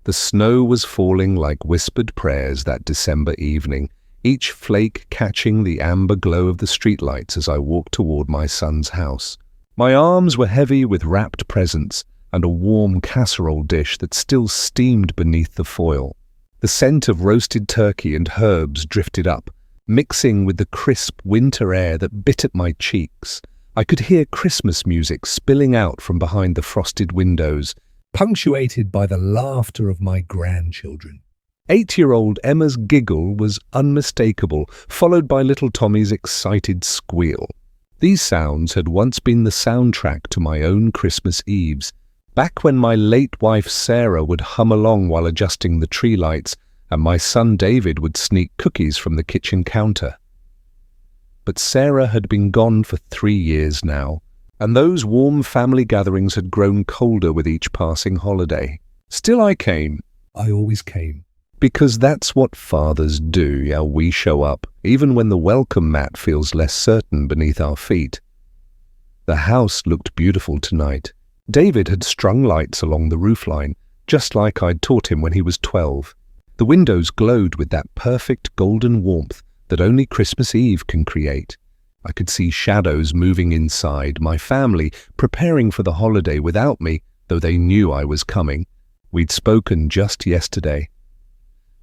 The snow was falling like whispered prayers that December evening, each flake catching the amber glow of the streetlights as I walked toward my son's house. My arms were heavy with wrapped presents and a warm casserole dish that still steamed beneath the foil. The scent of roasted turkey and herbs drifted up, mixing with the crisp winter air that bit at my cheeks. I could hear Christmas music spilling out from behind the frosted windows, punctuated by the laughter of my grandchildren. 8-year-old Emma's giggle was unmistakable, followed by little Tommy's excited squeal. These sounds had once been the soundtrack to my own Christmas Eves, back when my late wife Sarah would hum along while adjusting the tree lights, and my son David would sneak cookies from the kitchen counter. But Sarah had been gone for 3 years now, and those warm family gatherings had grown colder with each passing holiday. Still I came. I always came. Because that's what fathers do, yeah, we show up, even when the welcome mat feels less certain beneath our feet. The house looked beautiful tonight. David had strung lights along the roofline, just like I'd taught him when he was 12. The windows glowed with that perfect golden warmth that only Christmas Eve can create. I could see shadows moving inside, my family preparing for the holiday without me, though they knew I was coming. We'd spoken just yesterday.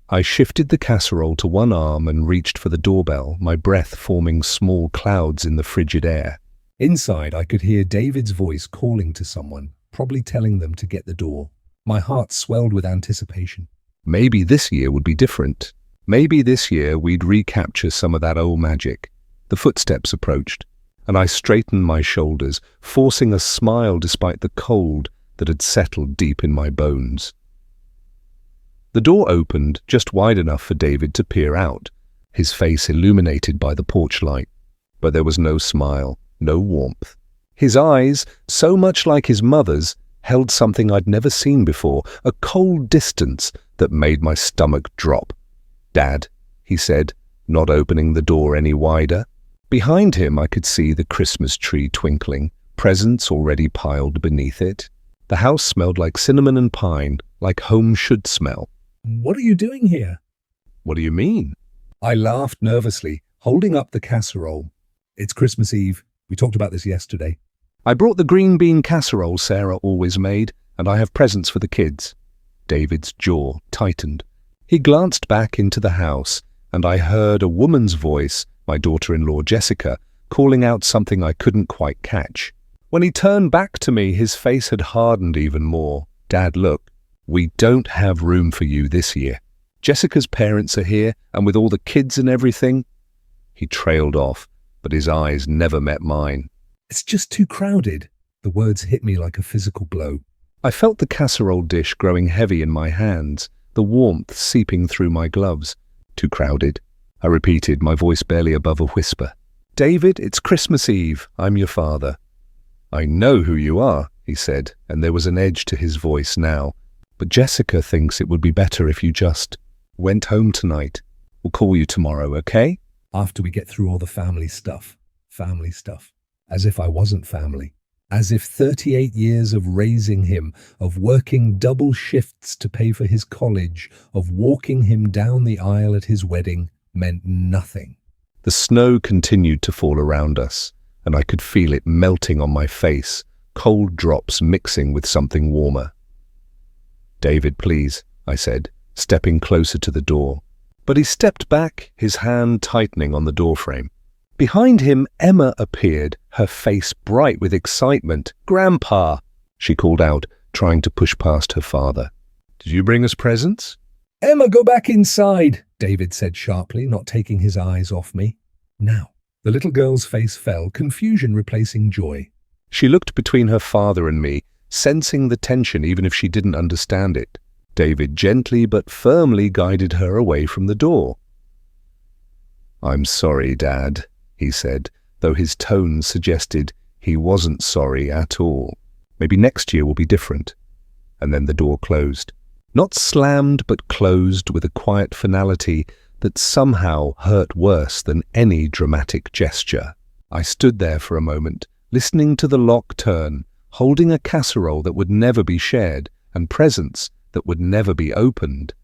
I shifted the casserole to one arm and reached for the doorbell, my breath forming small clouds in the frigid air. Inside, I could hear David's voice calling to someone, probably telling them to get the door. My heart swelled with anticipation. Maybe this year would be different. Maybe this year we'd recapture some of that old magic. The footsteps approached, and I straightened my shoulders, forcing a smile despite the cold that had settled deep in my bones. The door opened just wide enough for David to peer out, his face illuminated by the porch light. But there was no smile, no warmth. His eyes, so much like his mother's, held something I'd never seen before, a cold distance that made my stomach drop. "Dad," he said, not opening the door any wider. Behind him I could see the Christmas tree twinkling, presents already piled beneath it. The house smelled like cinnamon and pine, like home should smell. "What are you doing here?" "What do you mean?" I laughed nervously, holding up the casserole. "It's Christmas Eve. We talked about this yesterday. I brought the green bean casserole Sarah always made, and I have presents for the kids." David's jaw tightened. He glanced back into the house, and I heard a woman's voice, my daughter-in-law Jessica, calling out something I couldn't quite catch. When he turned back to me, his face had hardened even more. "Dad, look. We don't have room for you this year. Jessica's parents are here, and with all the kids and everything." He trailed off, but his eyes never met mine. "It's just too crowded." The words hit me like a physical blow. I felt the casserole dish growing heavy in my hands, the warmth seeping through my gloves. "Too crowded," I repeated, my voice barely above a whisper. "David, it's Christmas Eve. I'm your father." "I know who you are," he said, and there was an edge to his voice now. "But Jessica thinks it would be better if you just went home tonight. We'll call you tomorrow, okay? After we get through all the family stuff. Family stuff. As if I wasn't family. As if 38 years of raising him, of working double shifts to pay for his college, of walking him down the aisle at his wedding, meant nothing. The snow continued to fall around us, and I could feel it melting on my face, cold drops mixing with something warmer. "David, please," I said, stepping closer to the door. But he stepped back, his hand tightening on the doorframe. Behind him, Emma appeared, her face bright with excitement. "Grandpa," she called out, trying to push past her father. "Did you bring us presents?" "Emma, go back inside," David said sharply, not taking his eyes off me. "Now." The little girl's face fell, confusion replacing joy. She looked between her father and me, sensing the tension even if she didn't understand it. David gently but firmly guided her away from the door. "I'm sorry, Dad," he said, though his tone suggested he wasn't sorry at all. "Maybe next year will be different." And then the door closed. Not slammed, but closed with a quiet finality that somehow hurt worse than any dramatic gesture. I stood there for a moment, listening to the lock turn, holding a casserole that would never be shared, and presents that would never be opened.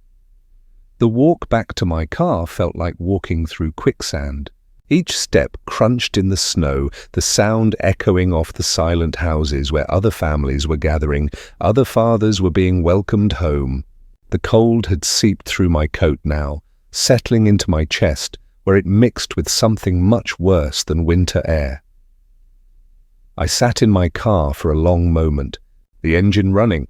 The walk back to my car felt like walking through quicksand. Each step crunched in the snow, the sound echoing off the silent houses where other families were gathering, other fathers were being welcomed home. The cold had seeped through my coat now, settling into my chest, where it mixed with something much worse than winter air. I sat in my car for a long moment, the engine running,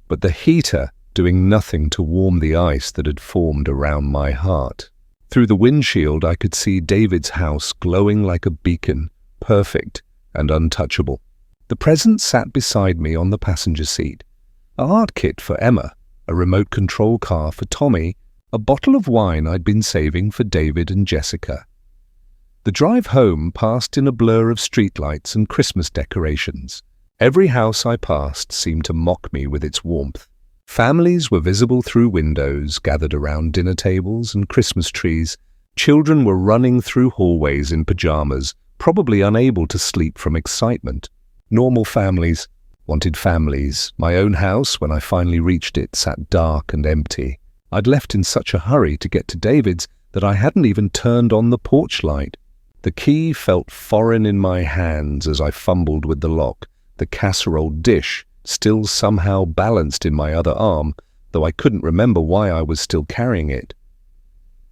but the heater doing nothing to warm the ice that had formed around my heart. Through the windshield I could see David's house glowing like a beacon, perfect and untouchable. The present sat beside me on the passenger seat. A art kit for Emma, a remote control car for Tommy, a bottle of wine I'd been saving for David and Jessica. The drive home passed in a blur of streetlights and Christmas decorations. Every house I passed seemed to mock me with its warmth. Families were visible through windows, gathered around dinner tables and Christmas trees. Children were running through hallways in pajamas, probably unable to sleep from excitement. Normal families wanted families. My own house, when I finally reached it, sat dark and empty. I'd left in such a hurry to get to David's that I hadn't even turned on the porch light. The key felt foreign in my hands as I fumbled with the lock. The casserole dish still somehow balanced in my other arm, though I couldn't remember why I was still carrying it.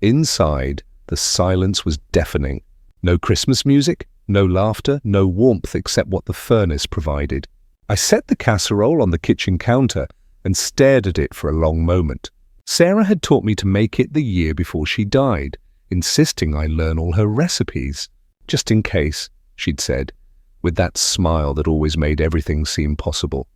Inside, the silence was deafening. No Christmas music, no laughter, no warmth except what the furnace provided. I set the casserole on the kitchen counter and stared at it for a long moment. Sarah had taught me to make it the year before she died, insisting I learn all her recipes. Just in case, she'd said, with that smile that always made everything seem possible.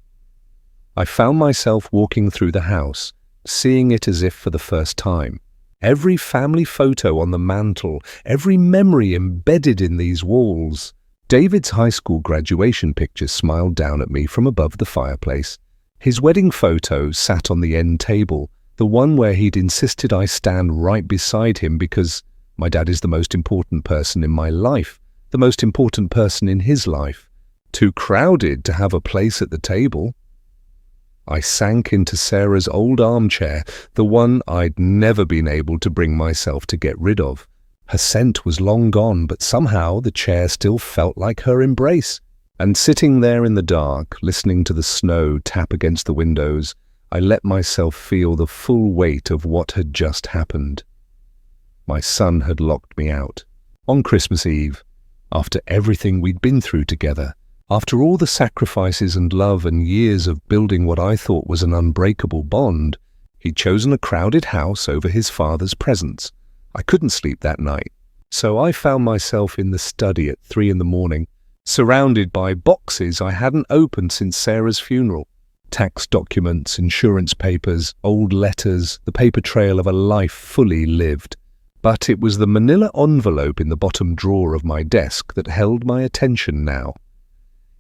I found myself walking through the house, seeing it as if for the first time. Every family photo on the mantel, every memory embedded in these walls. David's high school graduation picture smiled down at me from above the fireplace. His wedding photo sat on the end table, the one where he'd insisted I stand right beside him because my dad is the most important person in my life, the most important person in his life. Too crowded to have a place at the table. I sank into Sarah's old armchair, the one I'd never been able to bring myself to get rid of. Her scent was long gone, but somehow the chair still felt like her embrace. And sitting there in the dark, listening to the snow tap against the windows, I let myself feel the full weight of what had just happened. My son had locked me out. On Christmas Eve, after everything we'd been through together, after all the sacrifices and love and years of building what I thought was an unbreakable bond, he'd chosen a crowded house over his father's presence. I couldn't sleep that night, so I found myself in the study at 3 a.m, surrounded by boxes I hadn't opened since Sarah's funeral. Tax documents, insurance papers, old letters, the paper trail of a life fully lived. But it was the manila envelope in the bottom drawer of my desk that held my attention now.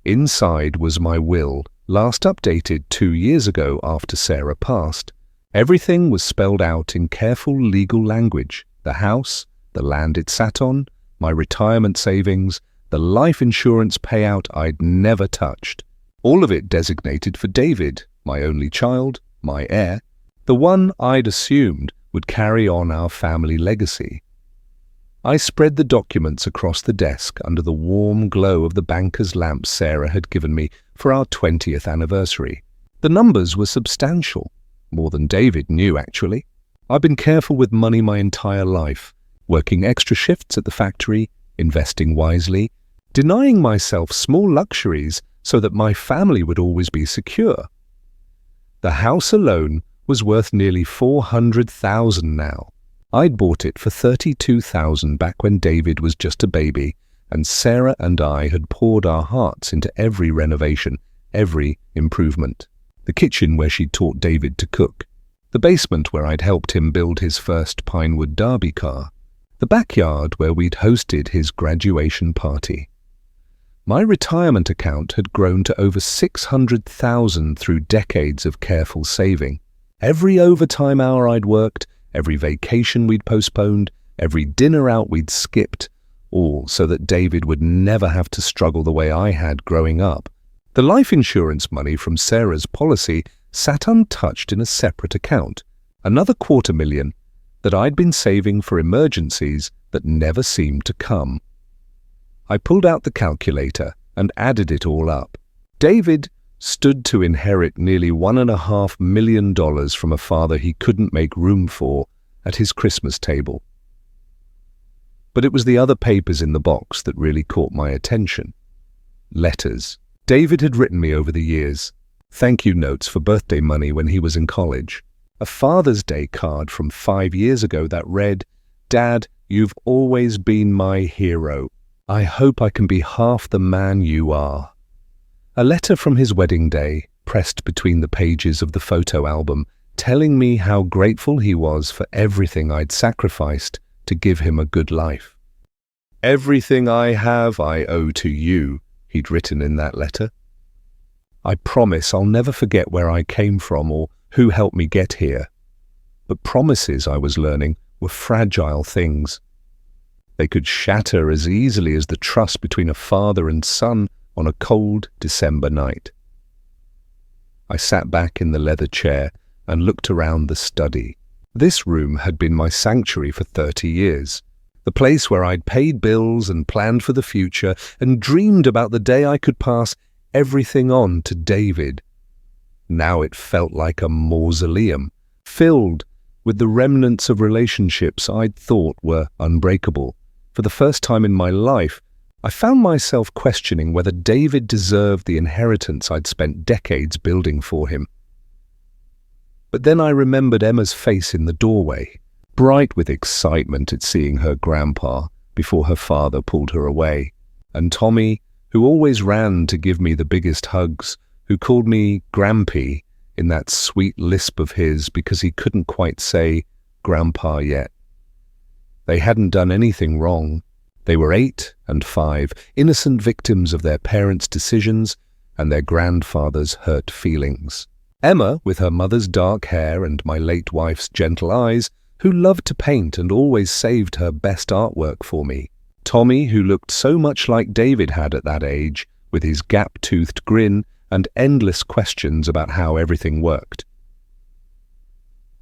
Inside was my will, last updated 2 years ago after Sarah passed. Everything was spelled out in careful legal language. The house, the land it sat on, my retirement savings, the life insurance payout I'd never touched. All of it designated for David, my only child, my heir, the one I'd assumed would carry on our family legacy. I spread the documents across the desk under the warm glow of the banker's lamp Sarah had given me for our 20th anniversary. The numbers were substantial, more than David knew actually. I've been careful with money my entire life, working extra shifts at the factory, investing wisely, denying myself small luxuries so that my family would always be secure. The house alone was worth nearly $400,000 now. I'd bought it for $32,000 back when David was just a baby, and Sarah and I had poured our hearts into every renovation, every improvement. The kitchen where she'd taught David to cook, the basement where I'd helped him build his first Pinewood Derby car, the backyard where we'd hosted his graduation party. My retirement account had grown to over $600,000 through decades of careful saving. Every overtime hour I'd worked, every vacation we'd postponed, every dinner out we'd skipped, all so that David would never have to struggle the way I had growing up. The life insurance money from Sarah's policy sat untouched in a separate account, another $250,000 that I'd been saving for emergencies that never seemed to come. I pulled out the calculator and added it all up. David stood to inherit nearly $1.5 million from a father he couldn't make room for at his Christmas table. But it was the other papers in the box that really caught my attention. Letters. David had written me over the years, thank you notes for birthday money when he was in college. A Father's Day card from 5 years ago that read, "Dad, you've always been my hero. I hope I can be half the man you are." A letter from his wedding day, pressed between the pages of the photo album, telling me how grateful he was for everything I'd sacrificed to give him a good life. "Everything I have I owe to you," he'd written in that letter. I promise I'll never forget where I came from or who helped me get here. But promises, I was learning, were fragile things. They could shatter as easily as the trust between a father and son on a cold December night. I sat back in the leather chair and looked around the study. This room had been my sanctuary for 30 years, the place where I'd paid bills and planned for the future and dreamed about the day I could pass everything on to David. Now it felt like a mausoleum, filled with the remnants of relationships I'd thought were unbreakable. For the first time in my life, I found myself questioning whether David deserved the inheritance I'd spent decades building for him. But then I remembered Emma's face in the doorway, bright with excitement at seeing her grandpa before her father pulled her away, and Tommy, who always ran to give me the biggest hugs, who called me Grampy in that sweet lisp of his because he couldn't quite say Grandpa yet. They hadn't done anything wrong. They were 8 and 5, innocent victims of their parents' decisions and their grandfather's hurt feelings. Emma, with her mother's dark hair and my late wife's gentle eyes, who loved to paint and always saved her best artwork for me. Tommy, who looked so much like David had at that age, with his gap-toothed grin and endless questions about how everything worked.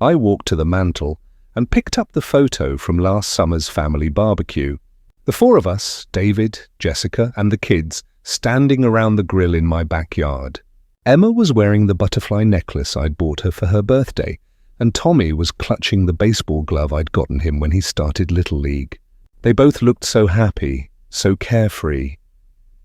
I walked to the mantel and picked up the photo from last summer's family barbecue. The 4 of us, David, Jessica, and the kids, standing around the grill in my backyard. Emma was wearing the butterfly necklace I'd bought her for her birthday, and Tommy was clutching the baseball glove I'd gotten him when he started Little League. They both looked so happy, so carefree.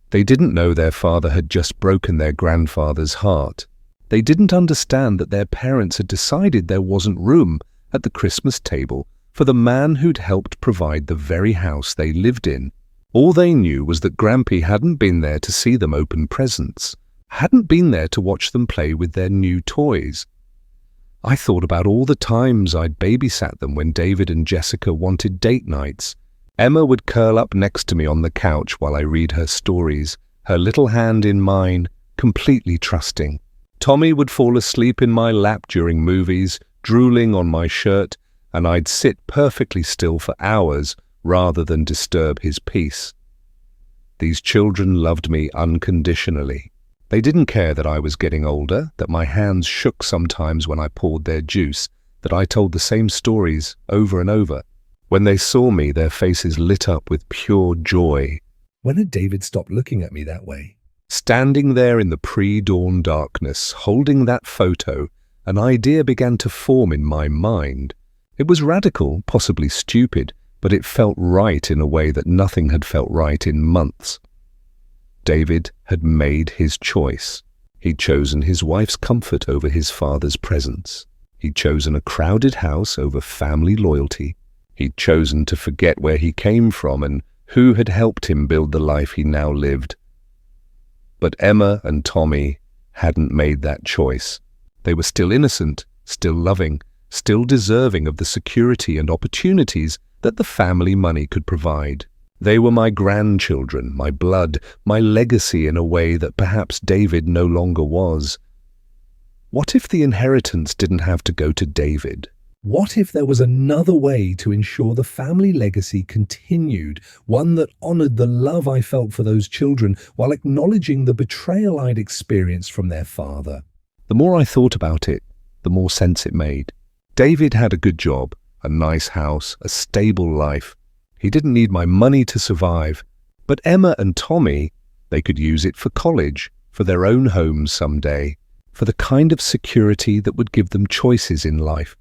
They didn't know their father had just broken their grandfather's heart. They didn't understand that their parents had decided there wasn't room at the Christmas table for the man who'd helped provide the very house they lived in. All they knew was that Grampy hadn't been there to see them open presents, hadn't been there to watch them play with their new toys. I thought about all the times I'd babysat them when David and Jessica wanted date nights. Emma would curl up next to me on the couch while I read her stories, her little hand in mine, completely trusting. Tommy would fall asleep in my lap during movies, drooling on my shirt, and I'd sit perfectly still for hours rather than disturb his peace. These children loved me unconditionally. They didn't care that I was getting older, that my hands shook sometimes when I poured their juice, that I told the same stories over and over. When they saw me, their faces lit up with pure joy. When had David stopped looking at me that way? Standing there in the pre-dawn darkness, holding that photo, an idea began to form in my mind. It was radical, possibly stupid, but it felt right in a way that nothing had felt right in months. David had made his choice. He'd chosen his wife's comfort over his father's presence. He'd chosen a crowded house over family loyalty. He'd chosen to forget where he came from and who had helped him build the life he now lived. But Emma and Tommy hadn't made that choice. They were still innocent, still loving, still deserving of the security and opportunities that the family money could provide. They were my grandchildren, my blood, my legacy in a way that perhaps David no longer was. What if the inheritance didn't have to go to David? What if there was another way to ensure the family legacy continued, one that honored the love I felt for those children while acknowledging the betrayal I'd experienced from their father? The more I thought about it, the more sense it made. David had a good job, a nice house, a stable life. He didn't need my money to survive. But Emma and Tommy, they could use it for college, for their own homes someday, for the kind of security that would give them choices in life.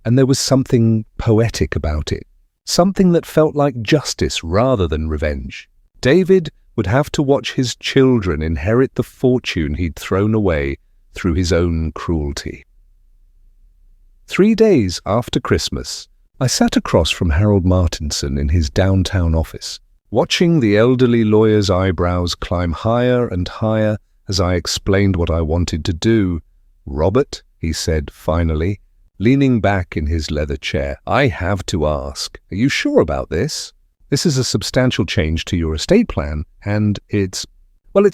And there was something poetic about it, something that felt like justice rather than revenge. David would have to watch his children inherit the fortune he'd thrown away through his own cruelty. 3 days after Christmas, I sat across from Harold Martinson in his downtown office, watching the elderly lawyer's eyebrows climb higher and higher as I explained what I wanted to do. "Robert," he said finally, leaning back in his leather chair, "I have to ask, are you sure about this? This is a substantial change to your estate plan, and it's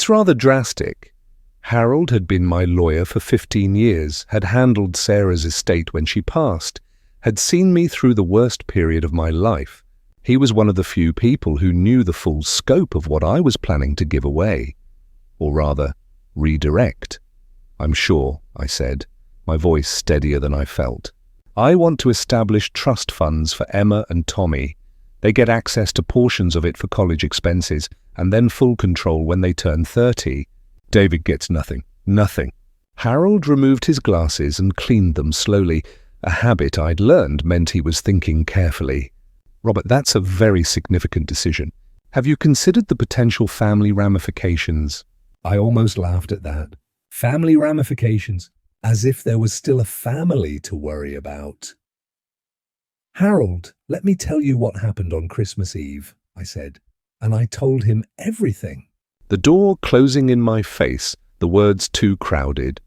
rather drastic." Harold had been my lawyer for 15 years, had handled Sarah's estate when she passed, had seen me through the worst period of my life. He was one of the few people who knew the full scope of what I was planning to give away, or rather, redirect. "I'm sure," I said, my voice steadier than I felt. "I want to establish trust funds for Emma and Tommy. They get access to portions of it for college expenses, and then full control when they turn 30. David gets nothing. Nothing." Harold removed his glasses and cleaned them slowly. A habit I'd learned meant he was thinking carefully. "Robert, that's a very significant decision. Have you considered the potential family ramifications?" I almost laughed at that. Family ramifications, as if there was still a family to worry about. "Harold, let me tell you what happened on Christmas Eve," I said, and I told him everything. The door closing in my face, the words too crowded.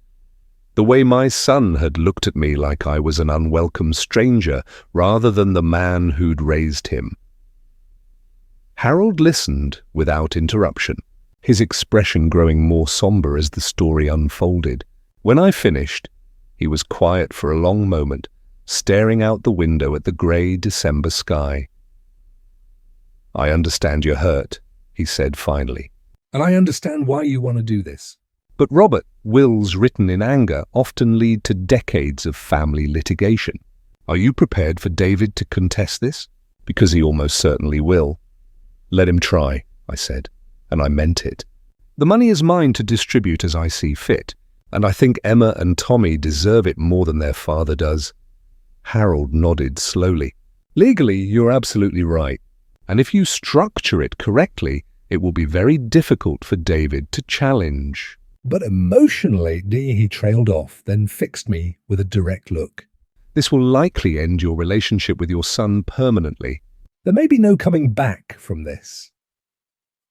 The way my son had looked at me like I was an unwelcome stranger rather than the man who'd raised him. Harold listened without interruption, his expression growing more somber as the story unfolded. When I finished, he was quiet for a long moment, staring out the window at the grey December sky. "I understand you're hurt," he said finally. "And I understand why you want to do this. But Robert, wills written in anger often lead to decades of family litigation. Are you prepared for David to contest this? Because he almost certainly will." "Let him try," I said, and I meant it. "The money is mine to distribute as I see fit, and I think Emma and Tommy deserve it more than their father does." Harold nodded slowly. "Legally, you're absolutely right, and if you structure it correctly, it will be very difficult for David to challenge." But emotionally, he trailed off, then fixed me with a direct look. "This will likely end your relationship with your son permanently. There may be no coming back from this."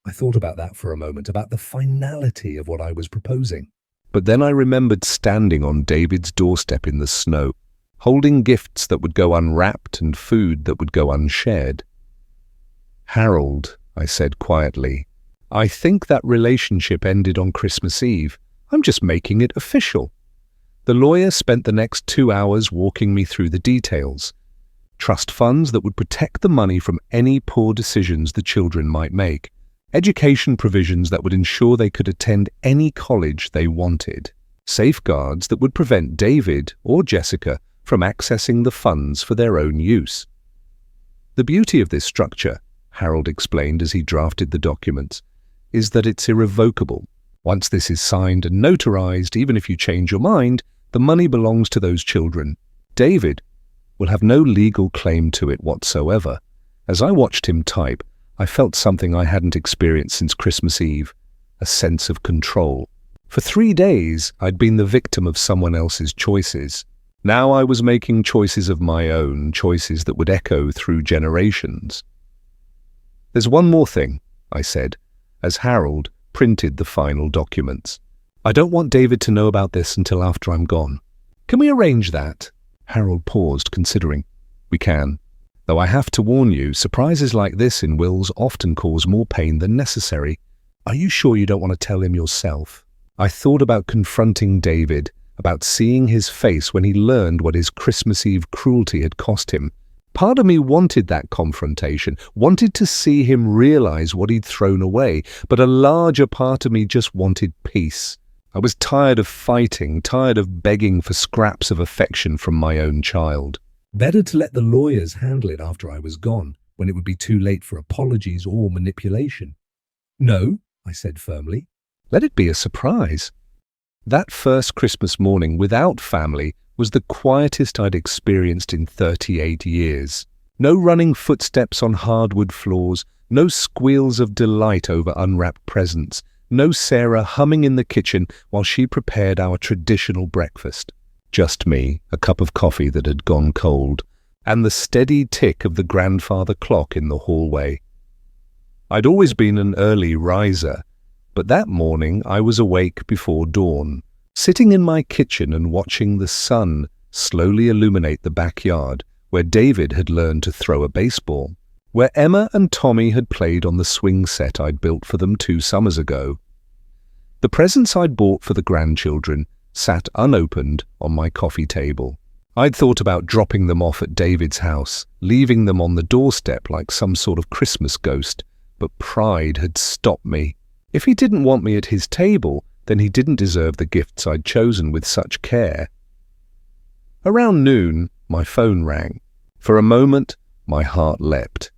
I thought about that for a moment, about the finality of what I was proposing. But then I remembered standing on David's doorstep in the snow, holding gifts that would go unwrapped and food that would go unshared. "Harold," I said quietly, "I think that relationship ended on Christmas Eve. I'm just making it official." The lawyer spent the next 2 hours walking me through the details. Trust funds that would protect the money from any poor decisions the children might make. Education provisions that would ensure they could attend any college they wanted. Safeguards that would prevent David or Jessica from accessing the funds for their own use. "The beauty of this structure," Harold explained as he drafted the documents, "is that it's irrevocable. Once this is signed and notarized, even if you change your mind, the money belongs to those children. David will have no legal claim to it whatsoever." As I watched him type, I felt something I hadn't experienced since Christmas Eve, a sense of control. For 3 days, I'd been the victim of someone else's choices. Now I was making choices of my own, choices that would echo through generations. "There's one more thing," I said, as Harold printed the final documents. "I don't want David to know about this until after I'm gone. Can we arrange that?" Harold paused, considering. "We can. Though I have to warn you, surprises like this in wills often cause more pain than necessary. Are you sure you don't want to tell him yourself?" I thought about confronting David, about seeing his face when he learned what his Christmas Eve cruelty had cost him. Part of me wanted that confrontation, wanted to see him realize what he'd thrown away, but a larger part of me just wanted peace. I was tired of fighting, tired of begging for scraps of affection from my own child. Better to let the lawyers handle it after I was gone, when it would be too late for apologies or manipulation. No, I said firmly. Let it be a surprise. That first Christmas morning without family was the quietest I'd experienced in 38 years. No running footsteps on hardwood floors, no squeals of delight over unwrapped presents, no Sarah humming in the kitchen while she prepared our traditional breakfast. Just me, a cup of coffee that had gone cold, and the steady tick of the grandfather clock in the hallway. I'd always been an early riser, but that morning I was awake before dawn, sitting in my kitchen and watching the sun slowly illuminate the backyard where David had learned to throw a baseball, where Emma and Tommy had played on the swing set I'd built for them 2 summers ago. The presents I'd bought for the grandchildren sat unopened on my coffee table. I'd thought about dropping them off at David's house, leaving them on the doorstep like some sort of Christmas ghost, but pride had stopped me. If he didn't want me at his table, then he didn't deserve the gifts I'd chosen with such care. Around noon, my phone rang. For a moment, my heart leapt.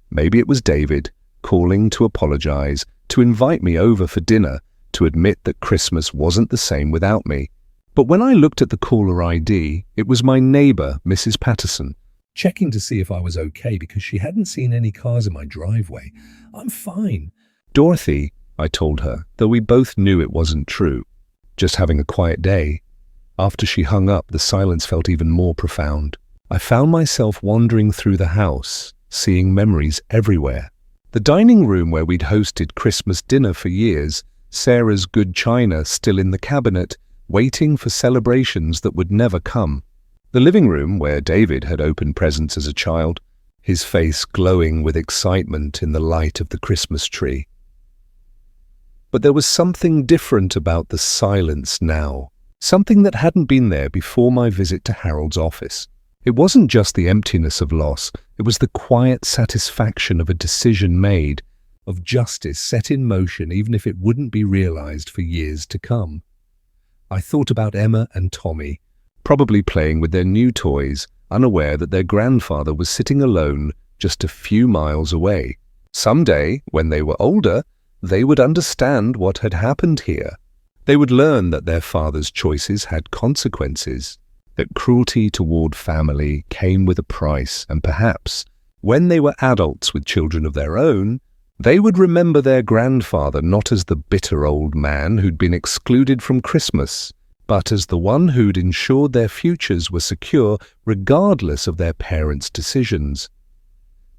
Maybe it was David, calling to apologize, to invite me over for dinner, to admit that Christmas wasn't the same without me. But when I looked at the caller ID, it was my neighbor, Mrs. Patterson, checking to see if I was okay because she hadn't seen any cars in my driveway. I'm fine. Dorothy, I told her, though we both knew it wasn't true. Just having a quiet day. After she hung up, the silence felt even more profound. I found myself wandering through the house, seeing memories everywhere. The dining room where we'd hosted Christmas dinner for years, Sarah's good china still in the cabinet, waiting for celebrations that would never come. The living room where David had opened presents as a child, his face glowing with excitement in the light of the Christmas tree. But there was something different about the silence now, something that hadn't been there before my visit to Harold's office. It wasn't just the emptiness of loss, it was the quiet satisfaction of a decision made, of justice set in motion even if it wouldn't be realized for years to come. I thought about Emma and Tommy, probably playing with their new toys, unaware that their grandfather was sitting alone just a few miles away. Someday, when they were older, they would understand what had happened here. They would learn that their father's choices had consequences, that cruelty toward family came with a price, and perhaps, when they were adults with children of their own, they would remember their grandfather not as the bitter old man who'd been excluded from Christmas, but as the one who'd ensured their futures were secure regardless of their parents' decisions.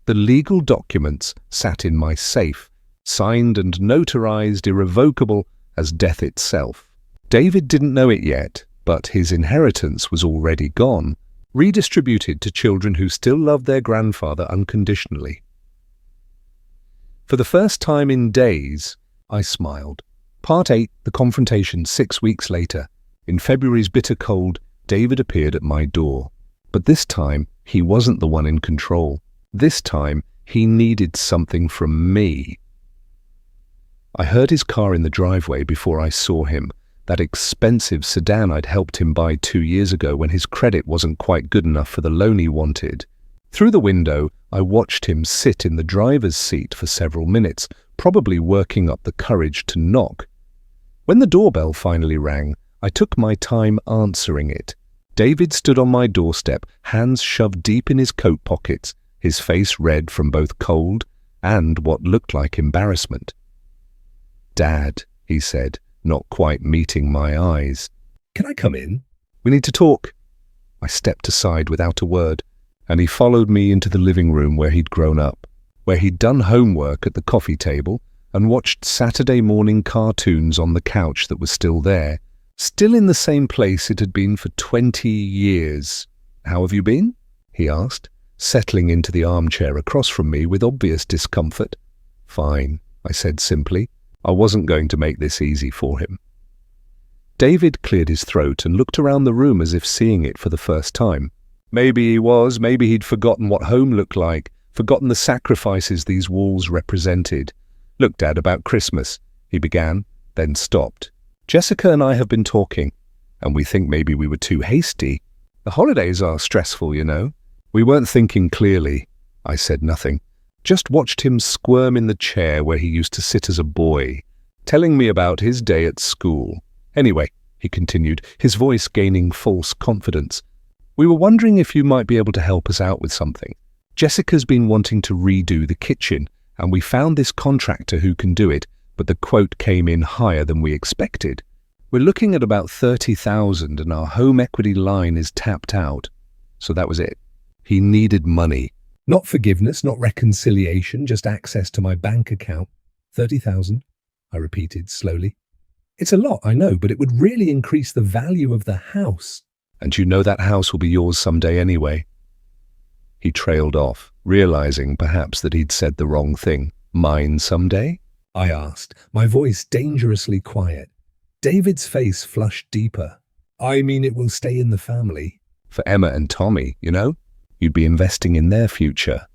The legal documents sat in my safe, signed and notarized irrevocable as death itself. David didn't know it yet, but his inheritance was already gone, redistributed to children who still loved their grandfather unconditionally. For the first time in days, I smiled. Part 8, the confrontation 6 weeks later. In February's bitter cold, David appeared at my door. But this time, he wasn't the one in control. This time, he needed something from me. I heard his car in the driveway before I saw him, that expensive sedan I'd helped him buy 2 years ago when his credit wasn't quite good enough for the loan he wanted. Through the window, I watched him sit in the driver's seat for several minutes, probably working up the courage to knock. When the doorbell finally rang, I took my time answering it. David stood on my doorstep, hands shoved deep in his coat pockets, his face red from both cold and what looked like embarrassment. "Dad," he said, not quite meeting my eyes. "Can I come in? We need to talk." I stepped aside without a word, and he followed me into the living room where he'd grown up, where he'd done homework at the coffee table and watched Saturday morning cartoons on the couch that was still there, still in the same place it had been for 20 years. "How have you been?" he asked, settling into the armchair across from me with obvious discomfort. "Fine," I said simply. I wasn't going to make this easy for him. David cleared his throat and looked around the room as if seeing it for the first time. Maybe he'd forgotten what home looked like, forgotten the sacrifices these walls represented. "Look, Dad, about Christmas," he began, then stopped. Jessica and I have been talking, and we think maybe we were too hasty. The holidays are stressful, you know. We weren't thinking clearly. I said nothing, just watched him squirm in the chair where he used to sit as a boy, telling me about his day at school. Anyway, he continued, his voice gaining false confidence, we were wondering if you might be able to help us out with something. Jessica's been wanting to redo the kitchen, and we found this contractor who can do it, but the quote came in higher than we expected. We're looking at about $30,000 and our home equity line is tapped out. So that was it. He needed money. Not forgiveness, not reconciliation, just access to my bank account. 30,000, I repeated slowly. It's a lot, I know, but it would really increase the value of the house. And you know that house will be yours someday anyway. He trailed off, realizing perhaps that he'd said the wrong thing. Mine someday? I asked, my voice dangerously quiet. David's face flushed deeper. I mean, it will stay in the family. For Emma and Tommy, you know? You'd be investing in their future.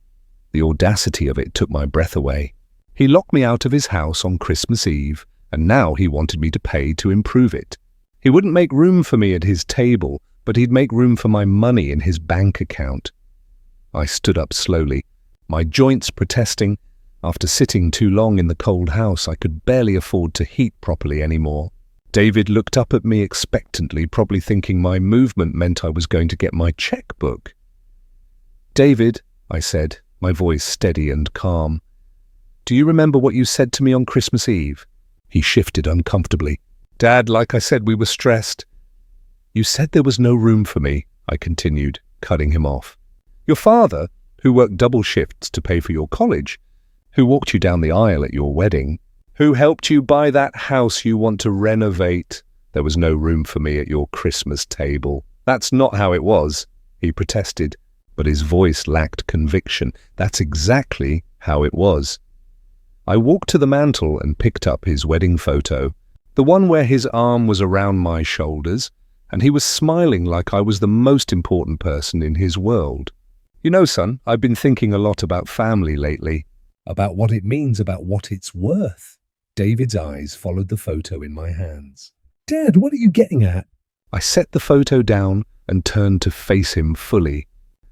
The audacity of it took my breath away. He locked me out of his house on Christmas Eve, and now he wanted me to pay to improve it. He wouldn't make room for me at his table, but he'd make room for my money in his bank account. I stood up slowly, my joints protesting. After sitting too long in the cold house, I could barely afford to heat properly anymore. David looked up at me expectantly, probably thinking my movement meant I was going to get my checkbook. David, I said, my voice steady and calm, do you remember what you said to me on Christmas Eve? He shifted uncomfortably. Dad, like I said, we were stressed. You said there was no room for me, I continued, cutting him off. Your father, who worked double shifts to pay for your college, who walked you down the aisle at your wedding, who helped you buy that house you want to renovate. There was no room for me at your Christmas table. That's not how it was, he protested, but his voice lacked conviction. That's exactly how it was. I walked to the mantel and picked up his wedding photo, the one where his arm was around my shoulders, and he was smiling like I was the most important person in his world. You know, son, I've been thinking a lot about family lately. About what it means, about what it's worth. David's eyes followed the photo in my hands. Dad, what are you getting at? I set the photo down and turned to face him fully.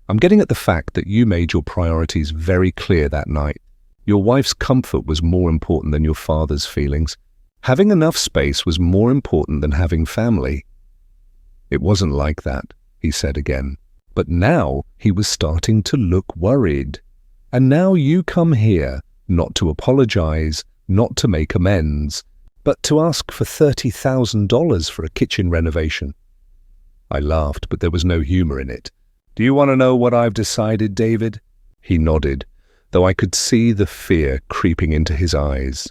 I'm getting at the fact that you made your priorities very clear that night. Your wife's comfort was more important than your father's feelings. Having enough space was more important than having family. It wasn't like that, he said again. But now he was starting to look worried. And now you come here, not to apologize, not to make amends, but to ask for $30,000 for a kitchen renovation. I laughed, but there was no humor in it. Do you want to know what I've decided, David? He nodded, though I could see the fear creeping into his eyes.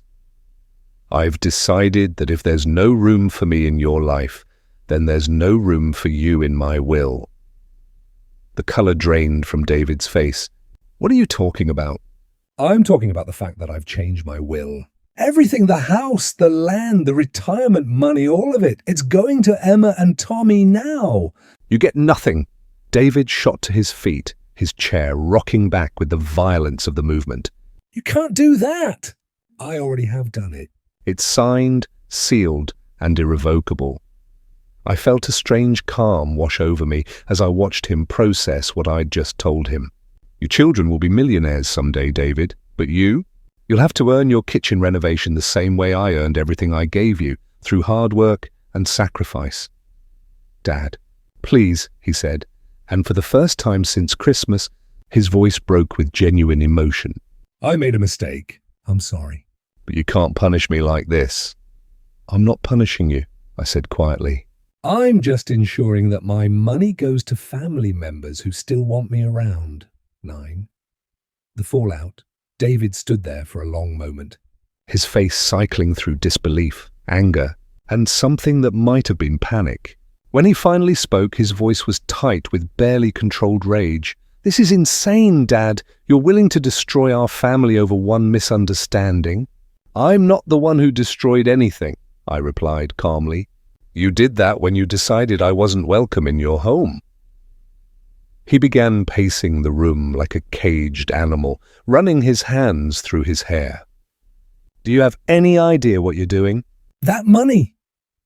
I've decided that if there's no room for me in your life, then there's no room for you in my will. The color drained from David's face. What are you talking about? I'm talking about the fact that I've changed my will. Everything, the house, the land, the retirement money, all of it. It's going to Emma and Tommy now. You get nothing. David shot to his feet, his chair rocking back with the violence of the movement. You can't do that. I already have done it. It's signed, sealed, and irrevocable. I felt a strange calm wash over me as I watched him process what I'd just told him. Your children will be millionaires someday, David, but you'll have to earn your kitchen renovation the same way I earned everything I gave you, through hard work and sacrifice. Dad, please, he said, and for the first time since Christmas, his voice broke with genuine emotion. I made a mistake. I'm sorry. But you can't punish me like this. I'm not punishing you, I said quietly. I'm just ensuring that my money goes to family members who still want me around. 9. The fallout. David stood there for a long moment, his face cycling through disbelief, anger, and something that might have been panic. When he finally spoke, his voice was tight with barely controlled rage. This is insane, Dad. You're willing to destroy our family over one misunderstanding. I'm not the one who destroyed anything, I replied calmly. You did that when you decided I wasn't welcome in your home. He began pacing the room like a caged animal, running his hands through his hair. Do you have any idea what you're doing? That money!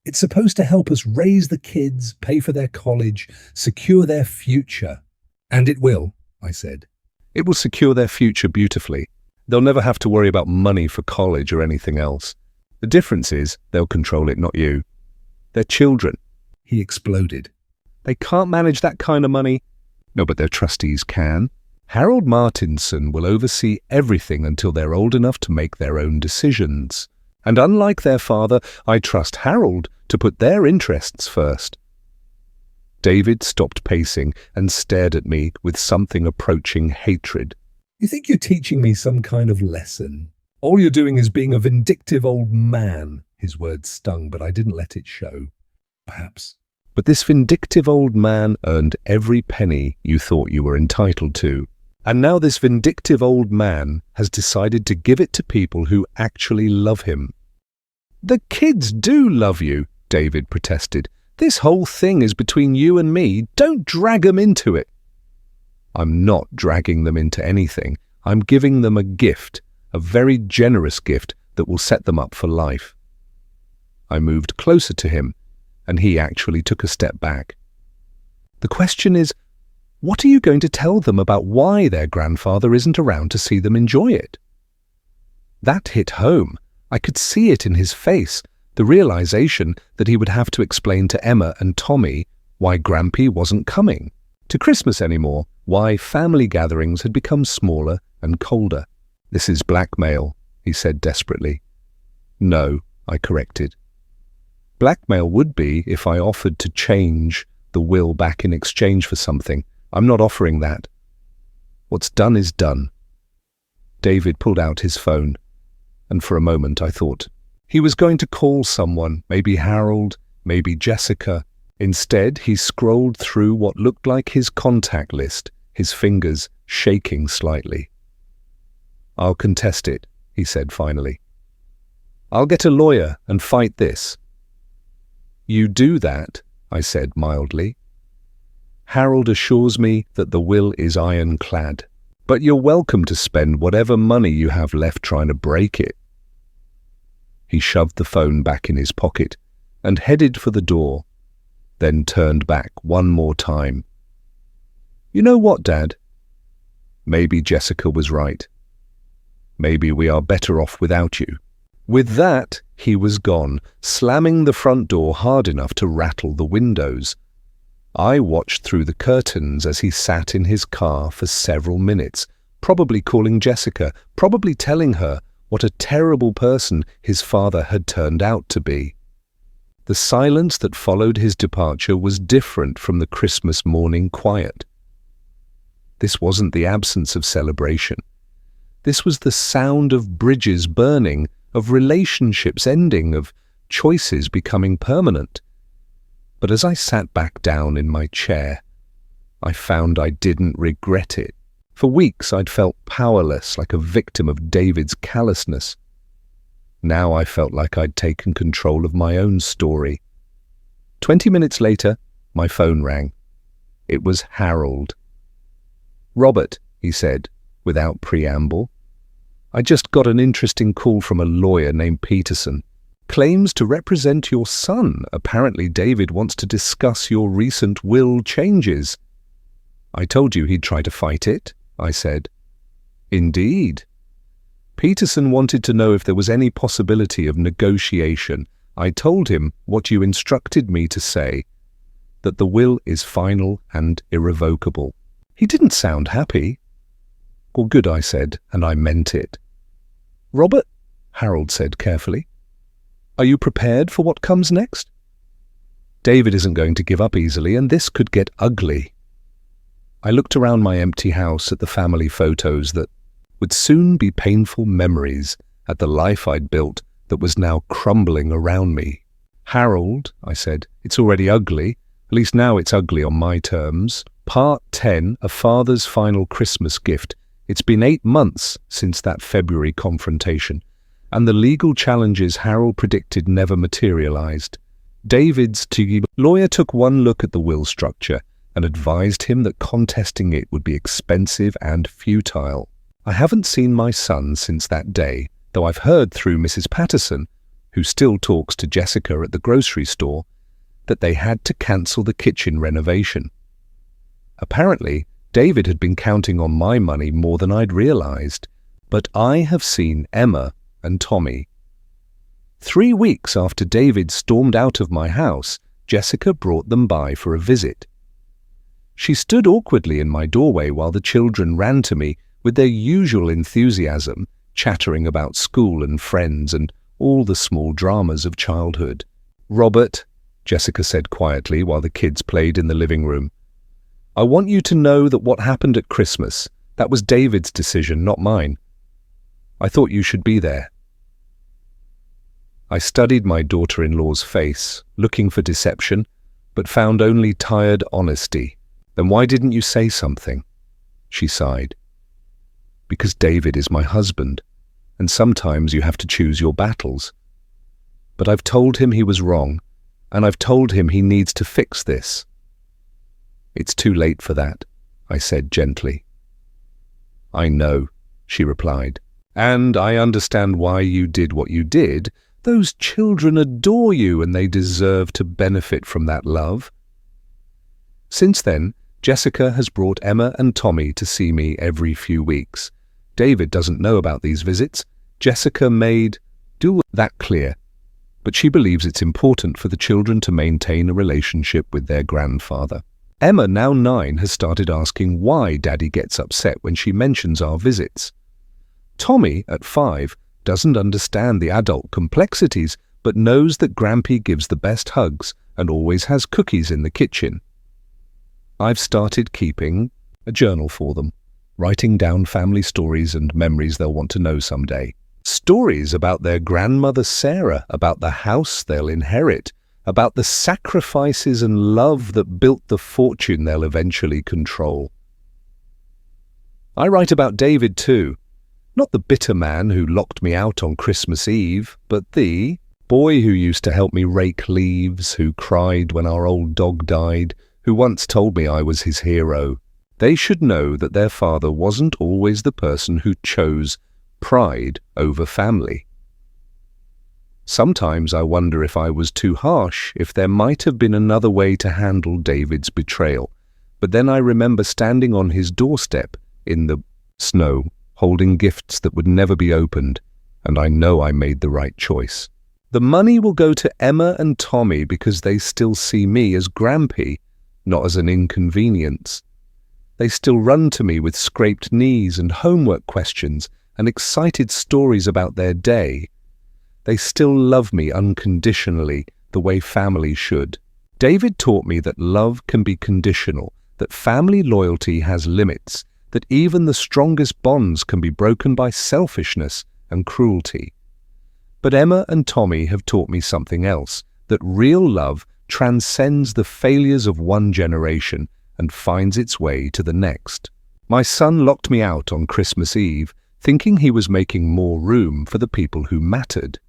It's supposed to help us raise the kids, pay for their college, secure their future. And it will, I said. It will secure their future beautifully. They'll never have to worry about money for college or anything else. The difference is they'll control it, not you. They're children. He exploded. They can't manage that kind of money. No, but their trustees can. Harold Martinson will oversee everything until they're old enough to make their own decisions. And unlike their father, I trust Harold to put their interests first. David stopped pacing and stared at me with something approaching hatred. You think you're teaching me some kind of lesson? All you're doing is being a vindictive old man. His words stung, but I didn't let it show. Perhaps. But this vindictive old man earned every penny you thought you were entitled to. And now this vindictive old man has decided to give it to people who actually love him. The kids do love you, David protested. This whole thing is between you and me. Don't drag them into it. I'm not dragging them into anything. I'm giving them a gift, a very generous gift that will set them up for life. I moved closer to him, and he actually took a step back. The question is, what are you going to tell them about why their grandfather isn't around to see them enjoy it? That hit home. I could see it in his face, the realization that he would have to explain to Emma and Tommy why Grampy wasn't coming to Christmas anymore, why family gatherings had become smaller and colder. This is blackmail, he said desperately. No, I corrected. Blackmail would be if I offered to change the will back in exchange for something. I'm not offering that. What's done is done. David pulled out his phone, and for a moment I thought he was going to call someone, maybe Harold, maybe Jessica. Instead, he scrolled through what looked like his contact list, his fingers shaking slightly. I'll contest it, he said finally. I'll get a lawyer and fight this. You do that, I said mildly. Harold assures me that the will is ironclad, but you're welcome to spend whatever money you have left trying to break it. He shoved the phone back in his pocket and headed for the door, then turned back one more time. You know what, Dad? Maybe Jessica was right. Maybe we are better off without you. With that, he was gone, slamming the front door hard enough to rattle the windows. I watched through the curtains as he sat in his car for several minutes, probably calling Jessica, probably telling her what a terrible person his father had turned out to be. The silence that followed his departure was different from the Christmas morning quiet. This wasn't the absence of celebration. This was the sound of bridges burning, of relationships ending, of choices becoming permanent. But as I sat back down in my chair, I found I didn't regret it. For weeks I'd felt powerless, like a victim of David's callousness. Now I felt like I'd taken control of my own story. 20 minutes later, my phone rang. It was Harold. Robert, he said, without preamble. I just got an interesting call from a lawyer named Peterson. Claims to represent your son. Apparently David wants to discuss your recent will changes. I told you he'd try to fight it, I said. Indeed. Peterson wanted to know if there was any possibility of negotiation. I told him what you instructed me to say, that the will is final and irrevocable. He didn't sound happy. Well, good, I said, and I meant it. Robert, Harold said carefully, are you prepared for what comes next? David isn't going to give up easily, and this could get ugly. I looked around my empty house at the family photos that would soon be painful memories, at the life I'd built that was now crumbling around me. Harold, I said, it's already ugly. At least now it's ugly on my terms. Part 10, A Father's Final Christmas Gift. It's been 8 months since that February confrontation, and the legal challenges Harold predicted never materialized. David's lawyer took one look at the will structure and advised him that contesting it would be expensive and futile. I haven't seen my son since that day, though I've heard through Mrs. Patterson, who still talks to Jessica at the grocery store, that they had to cancel the kitchen renovation. Apparently, David had been counting on my money more than I'd realized, but I have seen Emma and Tommy. 3 weeks after David stormed out of my house, Jessica brought them by for a visit. She stood awkwardly in my doorway while the children ran to me with their usual enthusiasm, chattering about school and friends and all the small dramas of childhood. "Robert," Jessica said quietly while the kids played in the living room, "I want you to know that what happened at Christmas, that was David's decision, not mine. I thought you should be there." I studied my daughter-in-law's face, looking for deception, but found only tired honesty. "Then why didn't you say something?" She sighed. "Because David is my husband, and sometimes you have to choose your battles. But I've told him he was wrong, and I've told him he needs to fix this." "It's too late for that," I said gently. "I know," she replied, "and I understand why you did what you did. Those children adore you, and they deserve to benefit from that love." Since then, Jessica has brought Emma and Tommy to see me every few weeks. David doesn't know about these visits. Jessica made that clear, but she believes it's important for the children to maintain a relationship with their grandfather. Emma, now 9, has started asking why Daddy gets upset when she mentions our visits. Tommy, at 5, doesn't understand the adult complexities, but knows that Grampy gives the best hugs and always has cookies in the kitchen. I've started keeping a journal for them, writing down family stories and memories they'll want to know someday. Stories about their grandmother Sarah, about the house they'll inherit, about the sacrifices and love that built the fortune they'll eventually control. I write about David too, not the bitter man who locked me out on Christmas Eve, but the boy who used to help me rake leaves, who cried when our old dog died, who once told me I was his hero. They should know that their father wasn't always the person who chose pride over family. Sometimes I wonder if I was too harsh, if there might have been another way to handle David's betrayal. But then I remember standing on his doorstep in the snow, holding gifts that would never be opened, and I know I made the right choice. The money will go to Emma and Tommy because they still see me as Grampy, not as an inconvenience. They still run to me with scraped knees and homework questions and excited stories about their day. They still love me unconditionally, the way family should. David taught me that love can be conditional, that family loyalty has limits, that even the strongest bonds can be broken by selfishness and cruelty. But Emma and Tommy have taught me something else, that real love transcends the failures of one generation and finds its way to the next. My son locked me out on Christmas Eve, thinking he was making more room for the people who mattered.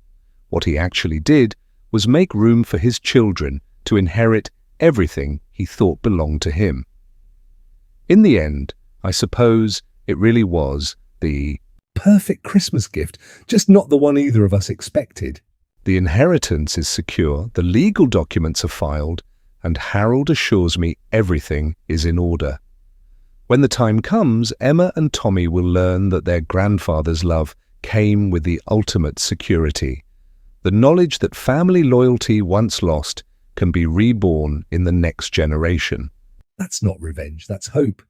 What he actually did was make room for his children to inherit everything he thought belonged to him. In the end, I suppose it really was the perfect Christmas gift, just not the one either of us expected. The inheritance is secure, the legal documents are filed, and Harold assures me everything is in order. When the time comes, Emma and Tommy will learn that their grandfather's love came with the ultimate security. The knowledge that family loyalty once lost can be reborn in the next generation. That's not revenge, that's hope.